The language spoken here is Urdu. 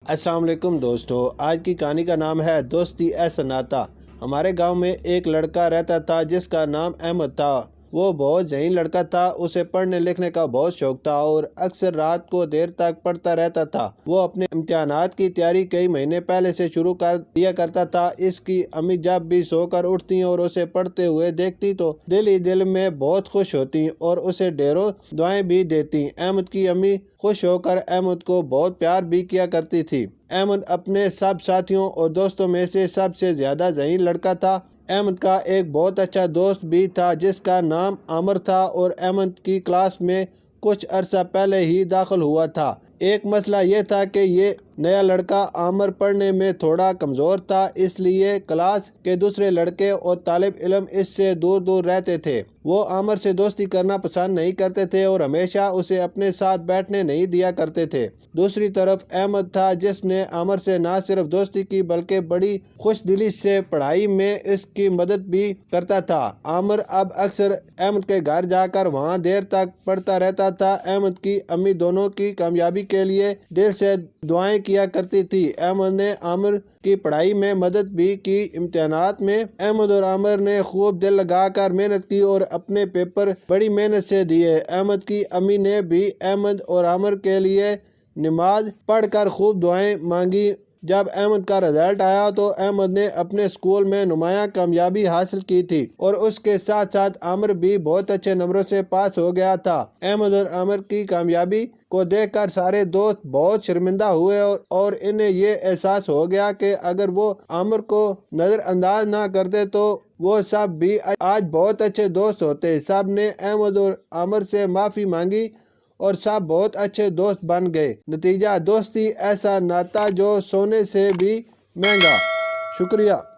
السلام علیکم دوستو، آج کی کہانی کا نام ہے دوستی ایسا ناتا۔ ہمارے گاؤں میں ایک لڑکا رہتا تھا جس کا نام احمد تھا۔ وہ بہت ذہین لڑکا تھا، اسے پڑھنے لکھنے کا بہت شوق تھا اور اکثر رات کو دیر تک پڑھتا رہتا تھا۔ وہ اپنے امتحانات کی تیاری کئی مہینے پہلے سے شروع کر دیا کرتا تھا۔ اس کی امی جب بھی سو کر اٹھتی اور اسے پڑھتے ہوئے دیکھتی تو دل ہی دل میں بہت خوش ہوتی اور اسے ڈھیروں دعائیں بھی دیتی۔ احمد کی امی خوش ہو کر احمد کو بہت پیار بھی کیا کرتی تھی۔ احمد اپنے سب ساتھیوں اور دوستوں میں سے سب سے زیادہ ذہین لڑکا تھا۔ احمد کا ایک بہت اچھا دوست بھی تھا جس کا نام عامر تھا اور احمد کی کلاس میں کچھ عرصہ پہلے ہی داخل ہوا تھا۔ ایک مسئلہ یہ تھا کہ یہ نیا لڑکا عامر پڑھنے میں تھوڑا کمزور تھا، اس لیے کلاس کے دوسرے لڑکے اور طالب علم اس سے دور دور رہتے تھے۔ وہ عامر سے دوستی کرنا پسند نہیں کرتے تھے اور ہمیشہ اسے اپنے ساتھ بیٹھنے نہیں دیا کرتے تھے۔ دوسری طرف احمد تھا جس نے عامر سے نہ صرف دوستی کی بلکہ بڑی خوش دلی سے پڑھائی میں اس کی مدد بھی کرتا تھا۔ عامر اب اکثر احمد کے گھر جا کر وہاں دیر تک پڑھتا رہتا تھا۔ احمد کی امی دونوں کی کامیابی کے لیے دل سے دعائیں کیا کرتی تھی۔ احمد نے عامر کی پڑھائی میں مدد بھی کی۔ امتحانات میں احمد اور عامر نے خوب دل لگا کر محنت کی اور اپنے پیپر بڑی محنت سے دیے۔ احمد کی امی نے بھی احمد اور عامر کے لیے نماز پڑھ کر خوب دعائیں مانگی۔ جب احمد کا رزلٹ آیا تو احمد نے اپنے اسکول میں نمایاں کامیابی حاصل کی تھی اور اس کے ساتھ ساتھ عامر بھی بہت اچھے نمبروں سے پاس ہو گیا تھا۔ احمد اور عامر کی کامیابی کو دیکھ کر سارے دوست بہت شرمندہ ہوئے اور انہیں یہ احساس ہو گیا کہ اگر وہ عامر کو نظر انداز نہ کرتے تو وہ سب بھی آج بہت اچھے دوست ہوتے۔ سب نے احمد اور عامر سے معافی مانگی اور سب بہت اچھے دوست بن گئے۔ نتیجہ دوستی ایسا ناتا جو سونے سے بھی مہنگا۔ شکریہ۔